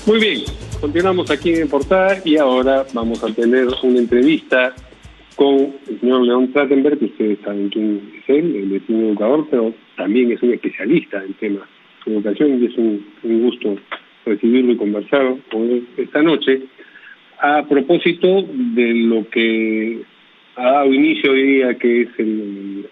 Muy bien, continuamos aquí en Portada y ahora vamos a tener una entrevista con el señor León Trachtenberg, que ustedes saben quién es él es un educador, pero también es un especialista en temas de educación y es un gusto recibirlo y conversar con él esta noche a propósito de lo que ha dado inicio hoy día, que es el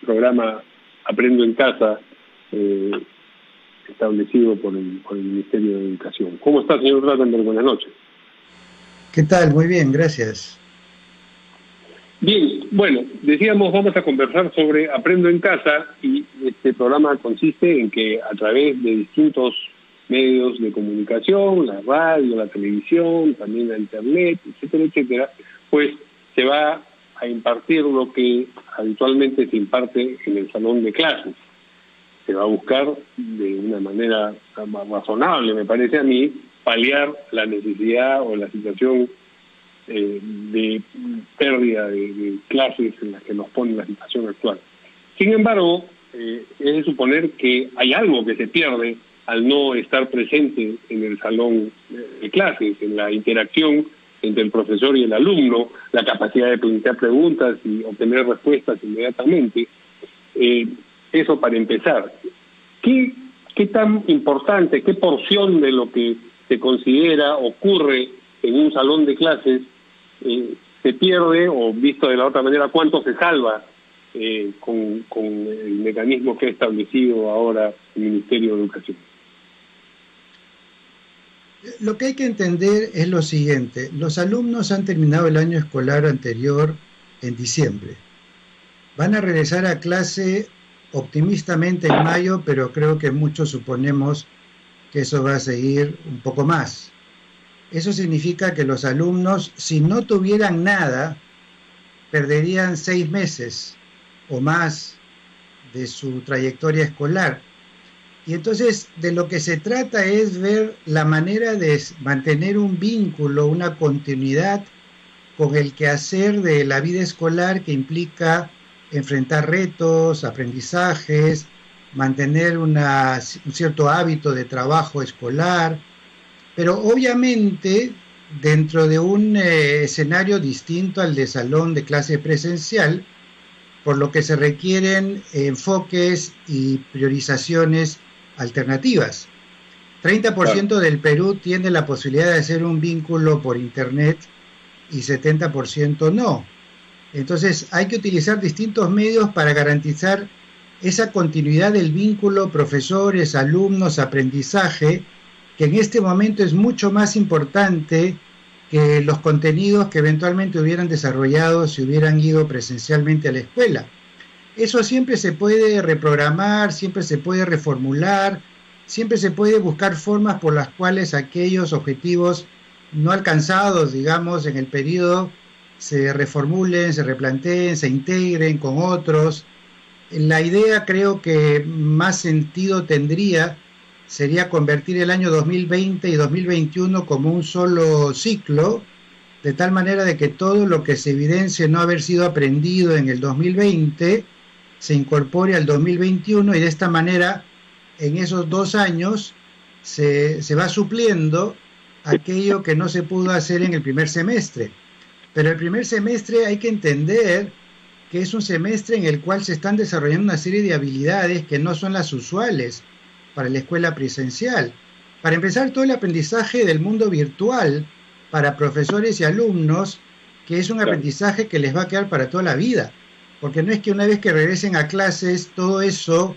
programa Aprendo en Casa, establecido por el Ministerio de Educación. ¿Cómo está, señor Trachtenberg? Buenas noches. ¿Qué tal? Muy bien, gracias. Bien, bueno, decíamos, vamos a conversar sobre Aprendo en Casa, y este programa consiste en que a través de distintos medios de comunicación, la radio, la televisión, también la internet, etcétera, etcétera, pues se va a impartir lo que habitualmente se imparte en el salón de clases. Se va a buscar de una manera más razonable, me parece a mí, paliar la necesidad o la situación de pérdida de clases en las que nos pone la situación actual. Sin embargo, es de suponer que hay algo que se pierde al no estar presente en el salón de clases, en la interacción entre el profesor y el alumno, la capacidad de plantear preguntas y obtener respuestas inmediatamente. Eso para empezar. ¿Qué tan importante, qué porción de lo que se considera ocurre en un salón de clases se pierde, o visto de la otra manera, cuánto se salva con el mecanismo que ha establecido ahora el Ministerio de Educación? Lo que hay que entender es lo siguiente: los alumnos han terminado el año escolar anterior en diciembre. Van a regresar a clase optimistamente en mayo, pero creo que muchos suponemos que eso va a seguir un poco más. Eso significa que los alumnos, si no tuvieran nada, perderían 6 meses o más de su trayectoria escolar. Y entonces de lo que se trata es ver la manera de mantener un vínculo, una continuidad con el quehacer de la vida escolar, que implica enfrentar retos, aprendizajes, mantener un cierto hábito de trabajo escolar, pero obviamente dentro de un escenario distinto al de salón de clase presencial, por lo que se requieren enfoques y priorizaciones alternativas. 30% del Perú tiene la posibilidad de hacer un vínculo por internet y 70% no. Entonces hay que utilizar distintos medios para garantizar esa continuidad del vínculo profesores, alumnos, aprendizaje, que en este momento es mucho más importante que los contenidos que eventualmente hubieran desarrollado si hubieran ido presencialmente a la escuela. Eso siempre se puede reprogramar, siempre se puede reformular, siempre se puede buscar formas por las cuales aquellos objetivos no alcanzados, digamos, en el periodo se reformulen, se replanteen, se integren con otros. La idea, creo que más sentido tendría, sería convertir el año 2020 y 2021 como un solo ciclo, de tal manera de que todo lo que se evidencie no haber sido aprendido en el 2020 se incorpore al 2021, y de esta manera en esos 2 años se va supliendo aquello que no se pudo hacer en el primer semestre. Pero el primer semestre hay que entender que es un semestre en el cual se están desarrollando una serie de habilidades que no son las usuales para la escuela presencial. Para empezar, todo el aprendizaje del mundo virtual para profesores y alumnos, que es un aprendizaje que les va a quedar para toda la vida, porque no es que una vez que regresen a clases todo eso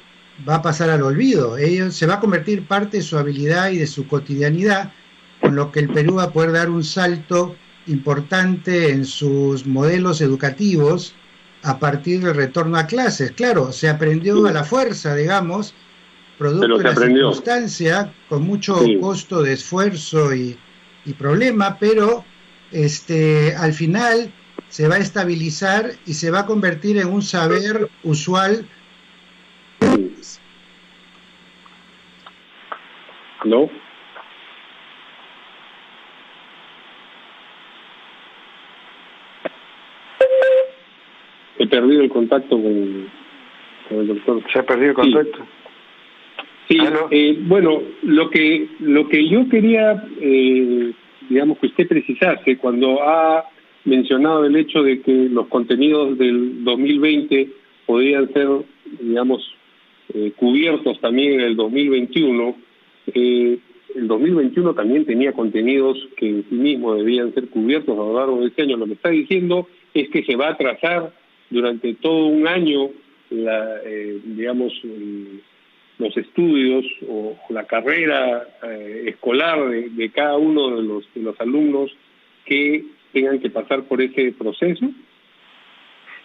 va a pasar al olvido. Ellos se va a convertir parte de su habilidad y de su cotidianidad, con lo que el Perú va a poder dar un salto importante en sus modelos educativos a partir del retorno a clases. Claro, se aprendió a la fuerza, digamos, producto de la circunstancia, con mucho costo de esfuerzo y problema, pero al final se va a estabilizar y se va a convertir en un saber usual. ¿No? he perdido el contacto con el doctor. ¿Se ha perdido el contacto? Sí, bueno, lo que yo quería, digamos, que usted precisase cuando ha mencionado el hecho de que los contenidos del 2020 podrían ser, digamos, cubiertos también en el 2021. El 2021 también tenía contenidos que en sí mismos debían ser cubiertos a lo largo de este año. Lo que está diciendo es que se va a trazar durante todo un año digamos, los estudios o la carrera escolar de cada uno de los alumnos que tengan que pasar por ese proceso.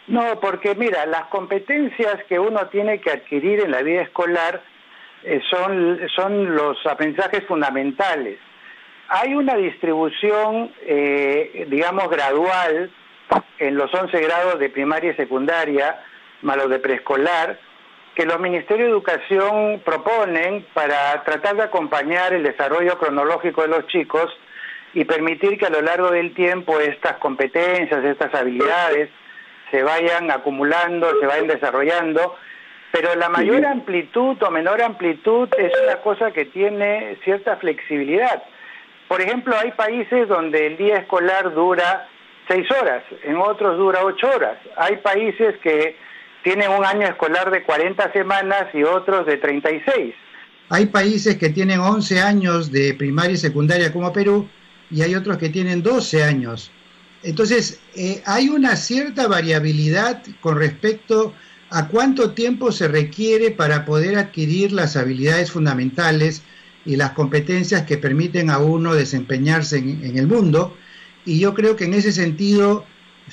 No, porque mira, las competencias que uno tiene que adquirir en la vida escolar son los aprendizajes fundamentales. Hay una distribución, digamos, gradual en los 11 grados de primaria y secundaria, más los de preescolar, que los Ministerios de Educación proponen para tratar de acompañar el desarrollo cronológico de los chicos y permitir que a lo largo del tiempo estas competencias, estas habilidades se vayan acumulando, se vayan desarrollando, pero la mayor amplitud o menor amplitud es una cosa que tiene cierta flexibilidad. Por ejemplo, hay países donde el día escolar dura 6 horas, en otros dura 8 horas. Hay países que tienen un año escolar de 40 semanas y otros de 36. Hay países que tienen 11 años de primaria y secundaria como Perú, y hay otros que tienen 12 años. Entonces, hay una cierta variabilidad con respecto a cuánto tiempo se requiere para poder adquirir las habilidades fundamentales y las competencias que permiten a uno desempeñarse en el mundo. Y yo creo que en ese sentido,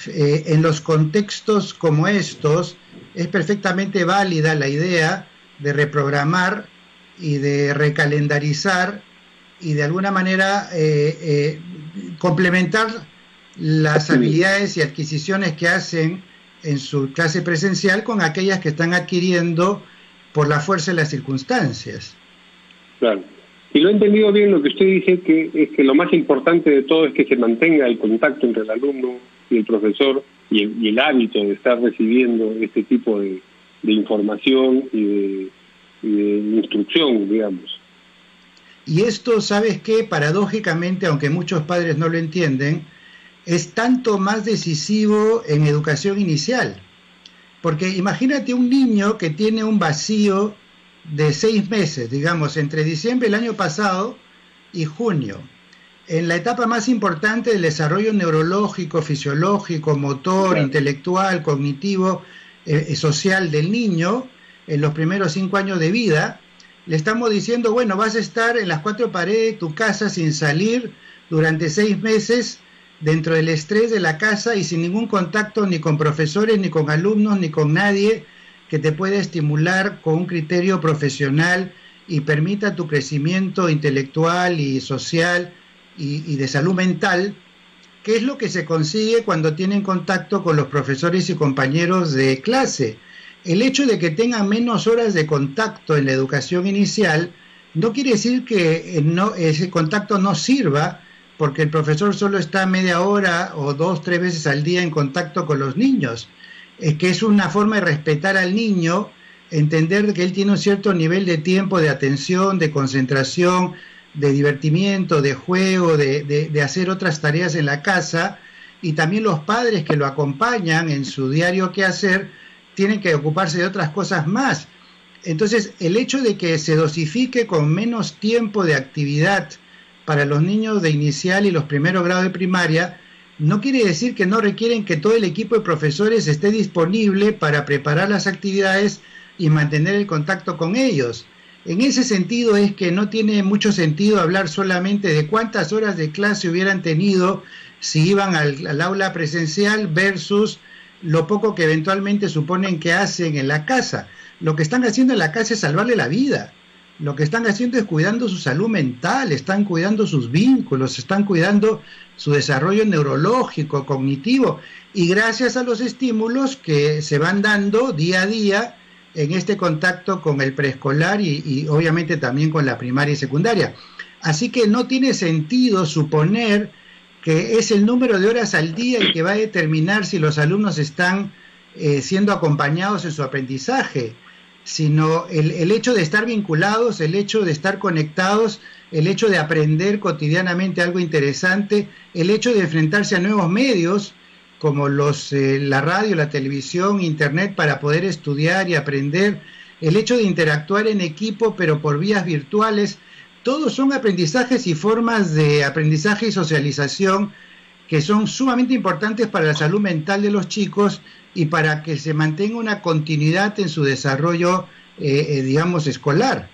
en los contextos como estos, es perfectamente válida la idea de reprogramar y de recalendarizar y de alguna manera complementar las habilidades y adquisiciones que hacen en su clase presencial con aquellas que están adquiriendo por la fuerza de las circunstancias. Claro. Y lo he entendido bien lo que usted dice, que es que lo más importante de todo es que se mantenga el contacto entre el alumno y el profesor y el hábito de estar recibiendo este tipo de información y de instrucción, digamos. Y esto, ¿sabes qué? Paradójicamente, aunque muchos padres no lo entienden, es tanto más decisivo en educación inicial. Porque imagínate un niño que tiene un vacío de 6 meses, digamos, entre diciembre del año pasado y junio, en la etapa más importante del desarrollo neurológico, fisiológico, motor, intelectual, cognitivo, social del niño, en los primeros 5 años de vida, le estamos diciendo, bueno, vas a estar en las 4 paredes de tu casa sin salir durante 6 meses, dentro del estrés de la casa y sin ningún contacto ni con profesores, ni con alumnos, ni con nadie que te pueda estimular con un criterio profesional y permita tu crecimiento intelectual y social y de salud mental, que es lo que se consigue cuando tienen contacto con los profesores y compañeros de clase. El hecho de que tengan menos horas de contacto en la educación inicial no quiere decir que ese contacto no sirva, porque el profesor solo está media hora o 2, 3 veces al día en contacto con los niños. Es que es una forma de respetar al niño, entender que él tiene un cierto nivel de tiempo, de atención, de concentración, de divertimiento, de juego, de hacer otras tareas en la casa, y también los padres que lo acompañan en su diario quehacer tienen que ocuparse de otras cosas más. Entonces, el hecho de que se dosifique con menos tiempo de actividad para los niños de inicial y los primeros grados de primaria, no quiere decir que no requieren que todo el equipo de profesores esté disponible para preparar las actividades y mantener el contacto con ellos. En ese sentido es que no tiene mucho sentido hablar solamente de cuántas horas de clase hubieran tenido si iban al aula presencial versus lo poco que eventualmente suponen que hacen en la casa. Lo que están haciendo en la casa es salvarle la vida. Lo que están haciendo es cuidando su salud mental, están cuidando sus vínculos, están cuidando su desarrollo neurológico, cognitivo, y gracias a los estímulos que se van dando día a día en este contacto con el preescolar y obviamente también con la primaria y secundaria. Así que no tiene sentido suponer que es el número de horas al día el que va a determinar si los alumnos están siendo acompañados en su aprendizaje, sino el hecho de estar vinculados, el hecho de estar conectados, el hecho de aprender cotidianamente algo interesante, el hecho de enfrentarse a nuevos medios como la radio, la televisión, internet, para poder estudiar y aprender, el hecho de interactuar en equipo pero por vías virtuales. Todos son aprendizajes y formas de aprendizaje y socialización que son sumamente importantes para la salud mental de los chicos y para que se mantenga una continuidad en su desarrollo, digamos, escolar.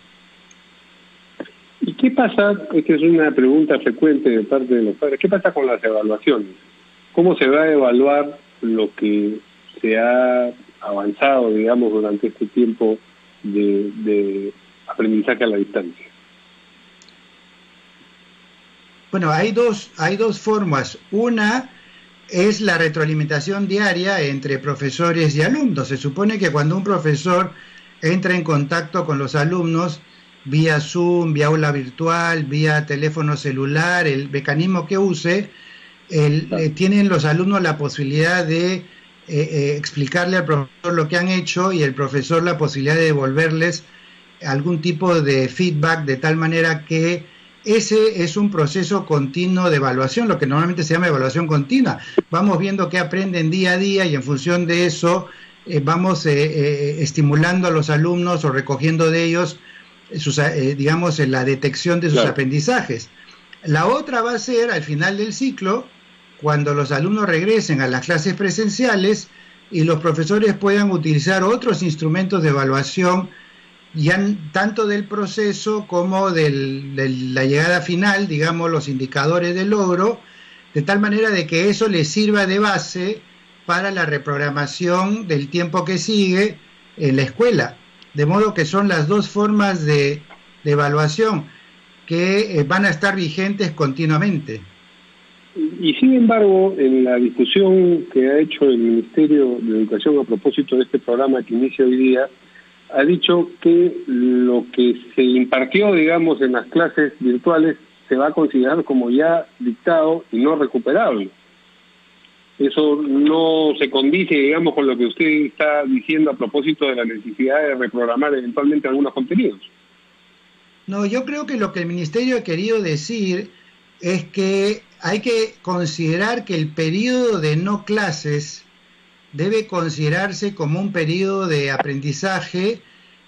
¿Y qué pasa? Esta es una pregunta frecuente de parte de los padres. ¿Qué pasa con las evaluaciones? ¿Cómo se va a evaluar lo que se ha avanzado, digamos, durante este tiempo de aprendizaje a la distancia? Bueno, hay dos formas. Una es la retroalimentación diaria entre profesores y alumnos. Se supone que cuando un profesor entra en contacto con los alumnos vía Zoom, vía aula virtual, vía teléfono celular, el mecanismo que use, tienen los alumnos la posibilidad de explicarle al profesor lo que han hecho y el profesor la posibilidad de devolverles algún tipo de feedback, de tal manera que ese es un proceso continuo de evaluación, lo que normalmente se llama evaluación continua. Vamos viendo qué aprenden día a día y en función de eso vamos estimulando a los alumnos o recogiendo de ellos digamos, la detección de sus aprendizajes. La otra va a ser al final del ciclo, cuando los alumnos regresen a las clases presenciales y los profesores puedan utilizar otros instrumentos de evaluación, ya tanto del proceso como de la llegada final, digamos, los indicadores de logro, de tal manera de que eso les sirva de base para la reprogramación del tiempo que sigue en la escuela. De modo que son las dos formas de evaluación que van a estar vigentes continuamente. Y sin embargo, en la discusión que ha hecho el Ministerio de Educación a propósito de este programa que inicia hoy día, ha dicho que lo que se impartió, digamos, en las clases virtuales se va a considerar como ya dictado y no recuperable. Eso no se condice, digamos, con lo que usted está diciendo a propósito de la necesidad de reprogramar eventualmente algunos contenidos. No, yo creo que lo que el Ministerio ha querido decir es que hay que considerar que el periodo de no clases debe considerarse como un periodo de aprendizaje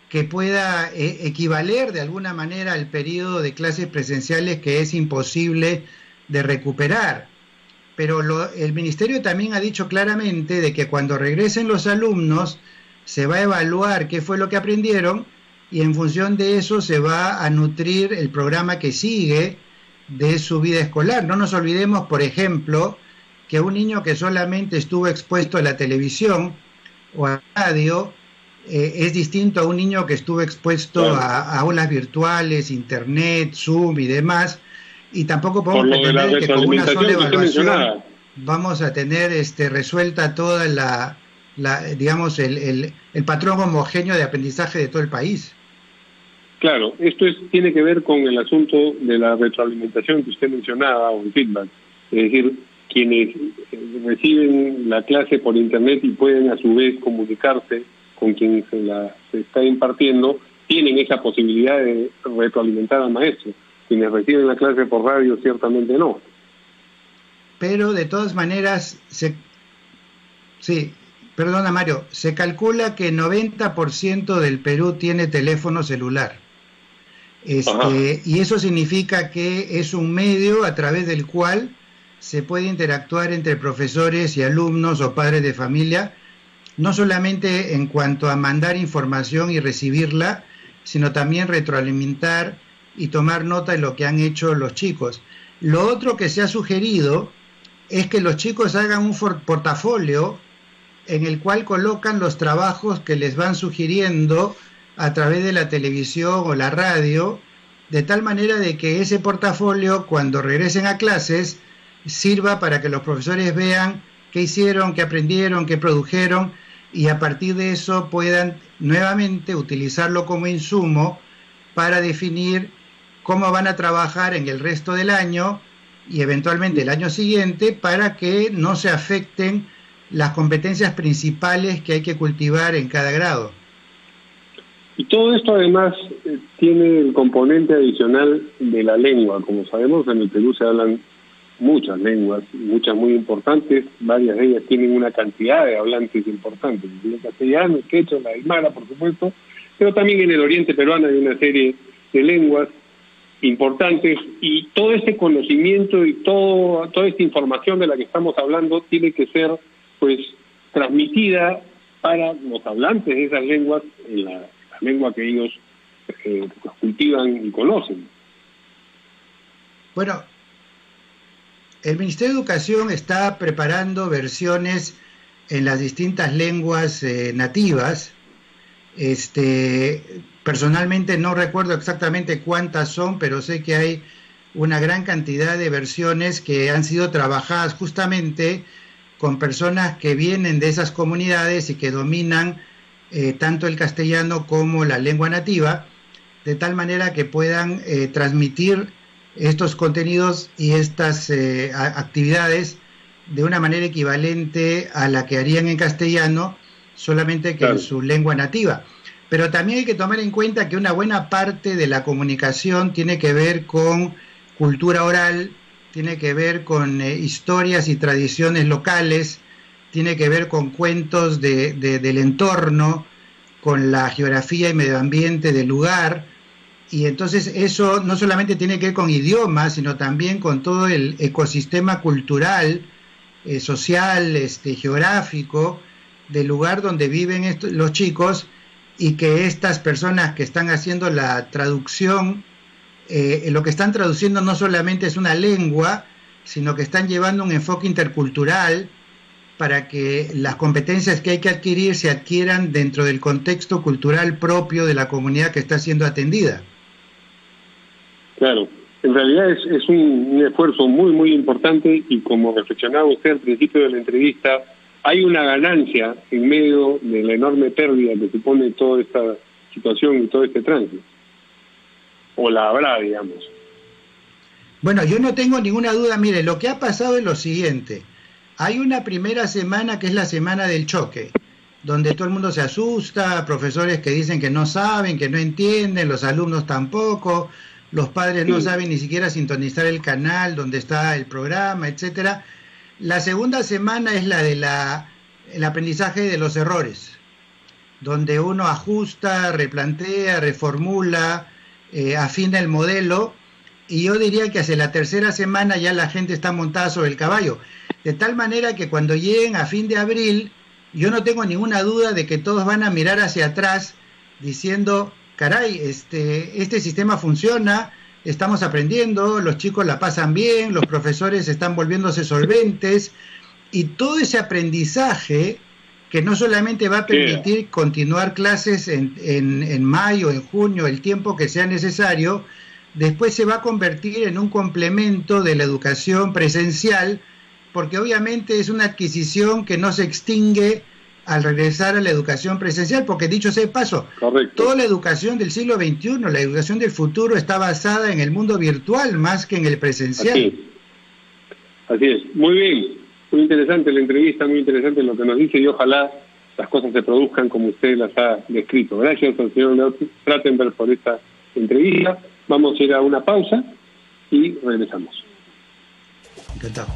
que pueda equivaler de alguna manera al periodo de clases presenciales que es imposible de recuperar. Pero el Ministerio también ha dicho claramente de que cuando regresen los alumnos se va a evaluar qué fue lo que aprendieron y en función de eso se va a nutrir el programa que sigue de su vida escolar. No nos olvidemos, por ejemplo, que un niño que solamente estuvo expuesto a la televisión o a la radio es distinto a un niño que estuvo expuesto a aulas virtuales, internet, Zoom y demás, y tampoco podemos pretender que con una sola evaluación vamos a tener resuelta toda digamos, el patrón homogéneo de aprendizaje de todo el país. Claro, esto tiene que ver con el asunto de la retroalimentación que usted mencionaba, o el feedback. Es decir, quienes reciben la clase por internet y pueden a su vez comunicarse con quien se está impartiendo, tienen esa posibilidad de retroalimentar al maestro. Quienes reciben la clase por radio ciertamente no. Pero de todas maneras, perdona Mario, se calcula que 90% del Perú tiene teléfono celular. Y eso significa que es un medio a través del cual se puede interactuar entre profesores y alumnos o padres de familia, no solamente en cuanto a mandar información y recibirla, sino también retroalimentar y tomar nota de lo que han hecho los chicos. Lo otro que se ha sugerido es que los chicos hagan un portafolio en el cual colocan los trabajos que les van sugiriendo a través de la televisión o la radio, de tal manera de que ese portafolio, cuando regresen a clases, sirva para que los profesores vean qué hicieron, qué aprendieron, qué produjeron, y a partir de eso puedan nuevamente utilizarlo como insumo para definir cómo van a trabajar en el resto del año y eventualmente el año siguiente, para que no se afecten las competencias principales que hay que cultivar en cada grado. Y todo esto además tiene el componente adicional de la lengua. Como sabemos, en el Perú se hablan muchas lenguas, muchas muy importantes, varias de ellas tienen una cantidad de hablantes importantes, el castellano, el quechua, la aymara, por supuesto, pero también en el oriente peruano hay una serie de lenguas importantes, y todo este conocimiento y toda esta información de la que estamos hablando tiene que ser pues transmitida para los hablantes de esas lenguas en la lengua que ellos cultivan y conocen. Bueno, el Ministerio de Educación está preparando versiones en las distintas lenguas nativas. Personalmente no recuerdo exactamente cuántas son, pero sé que hay una gran cantidad de versiones que han sido trabajadas justamente con personas que vienen de esas comunidades y que dominan tanto el castellano como la lengua nativa, de tal manera que puedan transmitir estos contenidos y estas actividades de una manera equivalente a la que harían en castellano, solamente que claro, en su lengua nativa. Pero también hay que tomar en cuenta que una buena parte de la comunicación tiene que ver con cultura oral, tiene que ver con historias y tradiciones locales, tiene que ver con cuentos del entorno, con la geografía y medio ambiente del lugar, y entonces eso no solamente tiene que ver con idiomas, sino también con todo el ecosistema cultural, social, geográfico, del lugar donde viven los chicos, y que estas personas que están haciendo la traducción, lo que están traduciendo no solamente es una lengua, sino que están llevando un enfoque intercultural para que las competencias que hay que adquirir se adquieran dentro del contexto cultural propio de la comunidad que está siendo atendida. Claro, en realidad es un esfuerzo muy, muy importante, y como reflexionaba usted al principio de la entrevista, hay una ganancia en medio de la enorme pérdida que supone toda esta situación y todo este tránsito. O la habrá, digamos. Bueno, yo no tengo ninguna duda. Mire, lo que ha pasado es lo siguiente. Hay una primera semana que es la semana del choque, donde todo el mundo se asusta, profesores que dicen que no saben, que no entienden, los alumnos tampoco, los padres no saben ni siquiera sintonizar el canal donde está el programa, etcétera. La segunda semana es la de el aprendizaje de los errores, donde uno ajusta, replantea, reformula, afina el modelo, y yo diría que hacia la tercera semana ya la gente está montada sobre el caballo, de tal manera que cuando lleguen a fin de abril, yo no tengo ninguna duda de que todos van a mirar hacia atrás diciendo, caray, este sistema funciona, estamos aprendiendo, los chicos la pasan bien, los profesores están volviéndose solventes, y todo ese aprendizaje que no solamente va a permitir continuar clases en mayo, en junio, el tiempo que sea necesario, después se va a convertir en un complemento de la educación presencial, porque obviamente es una adquisición que no se extingue al regresar a la educación presencial, porque dicho sea de paso, correcto, toda la educación del siglo XXI, la educación del futuro está basada en el mundo virtual más que en el presencial. Así es. Muy bien, muy interesante la entrevista, muy interesante lo que nos dice, y ojalá las cosas se produzcan como usted las ha descrito. Gracias al señor Strattenberg por esta entrevista. Vamos a ir a una pausa y regresamos. Encantado.